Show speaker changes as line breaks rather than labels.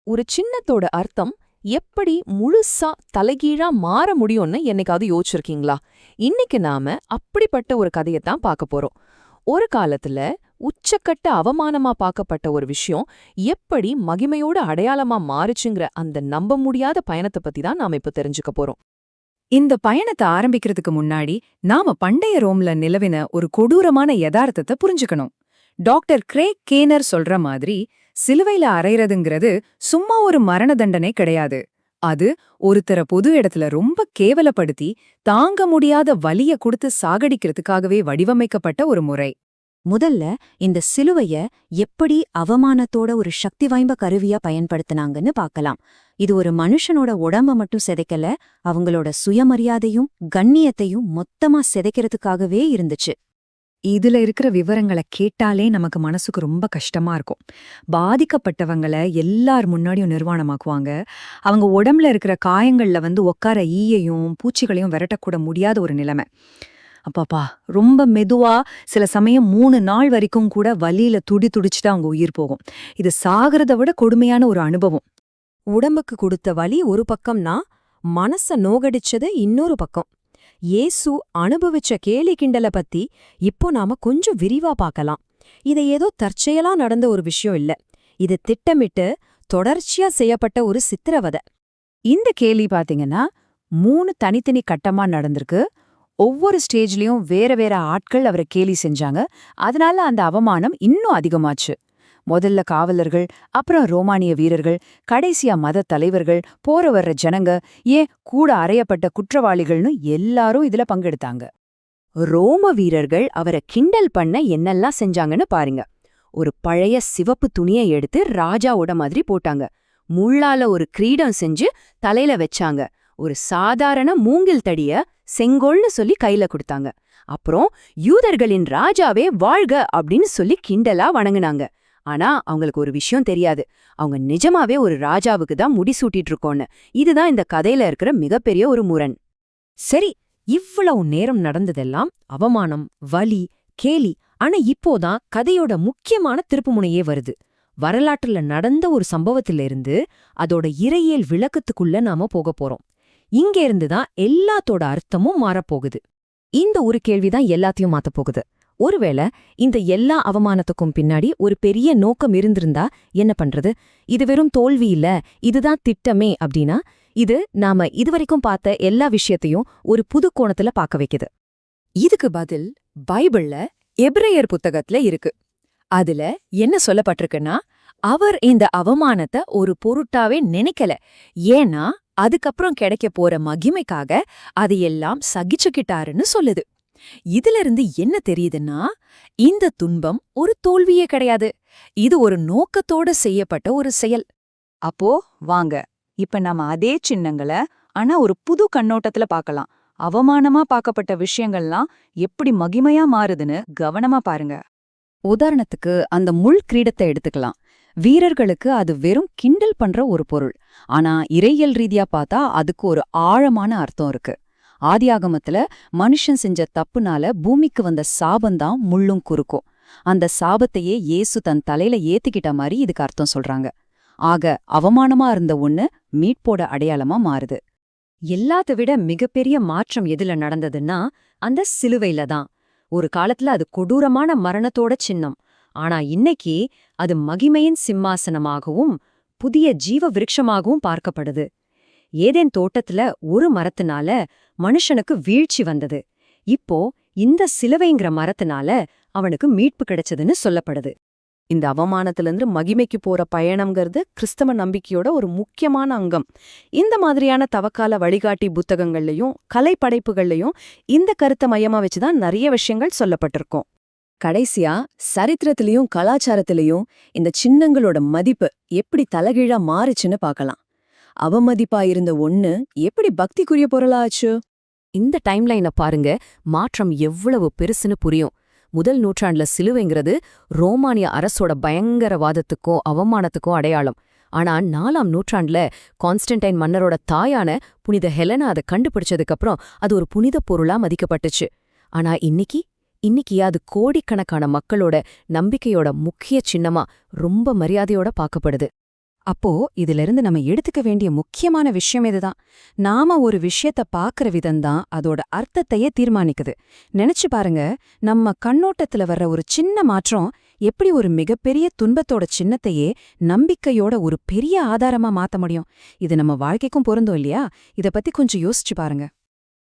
ஒரு சின்னத்தோட அர்த்தம் எப்படி முழுசா தலைகீழா மாற முடியும்னு என்னைக்காவது யோசிச்சிருக்கீங்களா? இன்னைக்கு நாம அப்படிப்பட்ட ஒரு கதையத்தான் பார்க்க போறோம். ஒரு காலத்துல உச்சக்கட்ட அவமானமா பார்க்கப்பட்ட ஒரு விஷயம் எப்படி மகிமையோட அடையாளமா மாறுச்சுங்கிற அந்த நம்ப முடியாத பயணத்தை பத்தி தான் நாம இப்ப தெரிஞ்சுக்க போறோம்.
இந்த பயணத்தை ஆரம்பிக்கிறதுக்கு முன்னாடி நாம பண்டைய ரோம்ல நிலவின ஒரு கொடூரமான யதார்த்தத்தை புரிஞ்சுக்கணும். டாக்டர் கிரேக் கேனர் சொல்ற மாதிரி சிலுவையில அறையறதுங்கிறது சும்மா ஒரு மரண தண்டனை கிடையாது. அது ஒருத்தர பொது இடத்துல ரொம்ப கேவலப்படுத்தி தாங்க முடியாத வலிய கொடுத்து சாகடிக்கிறதுக்காகவே வடிவமைக்கப்பட்ட ஒரு முறை.
முதல்ல இந்த சிலுவைய எப்படி அவமானத்தோட ஒரு சக்தி வாய்ந்த கருவியா பயன்படுத்தினாங்கன்னு பார்க்கலாம். இது ஒரு மனுஷனோட உடம்ப மட்டும் சிதைக்கல, அவங்களோட சுயமரியாதையும் கண்ணியத்தையும் மொத்தமா சிதைக்கிறதுக்காகவே இருந்துச்சு.
இதுல இருக்கிற விவரங்களை கேட்டாலே நமக்கு மனசுக்கு ரொம்ப கஷ்டமா இருக்கும். பாதிக்கப்பட்டவங்களை எல்லார் முன்னாடியும் நிர்வாணமாக்குவாங்க. அவங்க உடம்புல இருக்கிற காயங்கள்ல உட்கார ஈயையும் பூச்சிகளையும் விரட்டக்கூட முடியாத ஒரு நிலைமை. அப்பாப்பா, ரொம்ப மெதுவா, சில சமயம் 3 நாள் வரைக்கும் கூட வலியில துடிச்சுட்டு அவங்க உயிர் போகும். இது சாகிறத விட கொடுமையான ஒரு அனுபவம்.
உடம்புக்கு கொடுத்த வலி ஒரு பக்கம்னா, மனச நோகடிச்சது இன்னொரு பக்கம். இயேசு அனுபவிச்ச கேலி கிண்டல பத்தி இப்போ நாம கொஞ்சம் விரிவா பார்க்கலாம். இது ஏதோ தற்செயலா நடந்த ஒரு விஷயம் இல்ல. இது திட்டமிட்டு தொடர்ச்சியா செய்யப்பட்ட ஒரு சித்திரவதை.
இந்த கேலி பாத்தீங்கன்னா 3 தனித்தனி கட்டமா நடந்திருக்கு. ஒவ்வொரு ஸ்டேஜ்லயும் வேற வேற ஆட்கள் அவரை கேலி செஞ்சாங்க. அதனால அந்த அவமானம் இன்னும் அதிகமாச்சு. முதல்ல காவலர்கள், அப்புறம் ரோமானிய வீரர்கள், கடைசியா மத தலைவர்கள், போற வர்ற ஜனங்க, ஏன் கூட அறையப்பட்ட குற்றவாளிகள்னு எல்லாரும் இதுல பங்கெடுத்தாங்க.
ரோம வீரர்கள் அவரை கிண்டல் பண்ண என்னெல்லாம் செஞ்சாங்கன்னு பாருங்க. ஒரு பழைய சிவப்பு துணியை எடுத்து ராஜாவோட மாதிரி போட்டாங்க. முள்ளால ஒரு கிரீடம் செஞ்சு தலையில வச்சாங்க. ஒரு சாதாரண மூங்கில் தடிய செங்கோல்னு சொல்லி கையில கொடுத்தாங்க. அப்புறம் யூதர்களின் ராஜாவே வாழ்க அப்படின்னு சொல்லி கிண்டலா வணங்குனாங்க. ஆனா அவங்களுக்கு ஒரு விஷயம் தெரியாது, அவங்க நிஜமாவே ஒரு ராஜாவுக்கு தான் முடிசூட்டிட்டு இருக்கோன்னு. இதுதான் இந்த கதையில இருக்கிற மிகப்பெரிய ஒரு முரண்.
சரி, இவ்வளவு நேரம் நடந்ததெல்லாம் அவமானம், வலி, கேலி. ஆனா இப்போதான் கதையோட முக்கியமான திருப்புமுனையே வருது. வரலாற்றுல நடந்த ஒரு சம்பவத்திலிருந்து அதோட இறையியல் விளக்கத்துக்குள்ள நாம போக போறோம். இங்க இருந்துதான் எல்லாத்தோட அர்த்தமும் மாறப்போகுது. இந்த ஒரு கேள்விதான் எல்லாத்தையும் மாத்தப் போகுது. ஒருவேளை இந்த எல்லா அவமானத்துக்கும் பின்னாடி ஒரு பெரிய நோக்கம் இருந்திருந்தா என்ன பண்றது? இது வெறும் தோல்வி இல்ல, இதுதான் திட்டமே அப்படின்னா, இது நாம இதுவரைக்கும் பார்த்த எல்லா விஷயத்தையும் ஒரு புது கோணத்துல பார்க்க வைக்குது. இதுக்கு பதில் பைபிள்ல எபிரேயர் புத்தகத்துல இருக்கு. அதுல என்ன சொல்லப்பட்டிருக்குன்னா, அவர் இந்த அவமானத்தை ஒரு பொருட்டாவே நினைக்கல. ஏன்னா அதுக்கப்புறம் கிடைக்க போற மகிமைக்காக அதையெல்லாம் சகிச்சுக்கிட்டாருன்னு சொல்லுது. இதுல இருந்து என்ன தெரியுதுன்னா, இந்த துன்பம் ஒரு தோல்வியே கிடையாது, இது ஒரு நோக்கத்தோட செய்யப்பட்ட ஒரு செயல்.
அப்போ வாங்க, இப்ப நாம அதே சின்னங்களை ஆனா ஒரு புது கண்ணோட்டத்துல பார்க்கலாம். அவமானமா பார்க்கப்பட்ட விஷயங்கள்லாம் எப்படி மகிமையா மாறுதுன்னு கவனமா பாருங்க. உதாரணத்துக்கு அந்த முள் கிரீடத்தை எடுத்துக்கலாம். வீரர்களுக்கு அது வெறும் கிண்டல் பண்ற ஒரு பொருள். ஆனா இறையியல் ரீதியா பார்த்தா அதுக்கு ஒரு ஆழமான அர்த்தம் இருக்கு. ஆதியாகமத்துல மனுஷன் செஞ்ச தப்புனால பூமிக்கு வந்த சாபந்தான் முள்ளும் குறுக்கும். அந்த சாபத்தையே இயேசு தன் தலையில ஏத்திக்கிட்ட மாதிரி இதுக்கு அர்த்தம் சொல்றாங்க. ஆக அவமானமா இருந்த ஒண்ணு மீட்போட அடையாளமா மாறுது.
எல்லாத்த விட மிகப்பெரிய மாற்றம் எதுல நடந்ததுன்னா, அந்த சிலுவையில தான். ஒரு காலத்துல அது கொடூரமான மரணத்தோட சின்னம். ஆனா இன்னைக்கு அது மகிமையின் சிம்மாசனமாகவும் புதிய ஜீவ விருட்சமாகவும் பார்க்கப்படுது. ஏதேன் தோட்டத்துல ஒரு மரத்தினால மனுஷனுக்கு வீழ்ச்சி வந்தது. இப்போ இந்த சிலுவைங்கிற மரத்தினால அவனுக்கு மீட்பு கிடைச்சதுன்னு சொல்லப்படுது.
இந்த அவமானத்திலிருந்து மகிமைக்கு போற பயணம்ங்கிறது கிறிஸ்தவ நம்பிக்கையோட ஒரு முக்கியமான அங்கம். இந்த மாதிரியான தவக்கால வழிகாட்டி புத்தகங்கள்லயும் கலை படைப்புகள்லயும் இந்த கருத்தை மையமா வச்சுதான் நிறைய விஷயங்கள் சொல்லப்பட்டிருக்கும். கடைசியா சரித்திரத்திலையும் கலாச்சாரத்திலையும் இந்த சின்னங்களோட மதிப்பு எப்படி தலைகீழா மாறுச்சுன்னு பார்க்கலாம். அவமதிப்பா இருந்த ஒண்ணு எப்படி பக்திக்குரிய பொருளாச்சு?
இந்த டைம்லைனை பாருங்க, மாற்றம் எவ்வளவு பெருசுன்னு புரியும். முதல் நூற்றாண்டுல சிலுவைங்கிறது ரோமானிய அரசோட பயங்கரவாதத்துக்கும் அவமானத்துக்கும் அடையாளம். ஆனா 4ஆம் நூற்றாண்டுல கான்ஸ்டன்டைன் மன்னரோட தாயான புனித ஹெலனா அதை கண்டுபிடிச்சதுக்கப்புறம் அது ஒரு புனித பொருளா மதிக்கப்பட்டுச்சு. ஆனா இன்னைக்கு அது கோடிக்கணக்கான மக்களோட நம்பிக்கையோட முக்கிய சின்னமா ரொம்ப மரியாதையோட பார்க்கப்படுது. அப்போ இதிலிருந்து நம்ம எடுத்துக்க வேண்டிய முக்கியமான விஷயம் இதுதான். நாம ஒரு விஷயத்த பாக்குற விதம்தான் அதோட அர்த்தத்தையே தீர்மானிக்குது. நினைச்சு பாருங்க, நம்ம கண்ணோட்டத்துல வர்ற ஒரு சின்ன மாற்றம் எப்படி ஒரு மிகப்பெரிய துன்பத்தோட சின்னத்தையே நம்பிக்கையோட ஒரு பெரிய ஆதாரமா மாத்த முடியும். இது நம்ம வாழ்க்கைக்கும் பொருந்தும் இல்லையா? இத பத்தி கொஞ்சம் யோசிச்சு பாருங்க.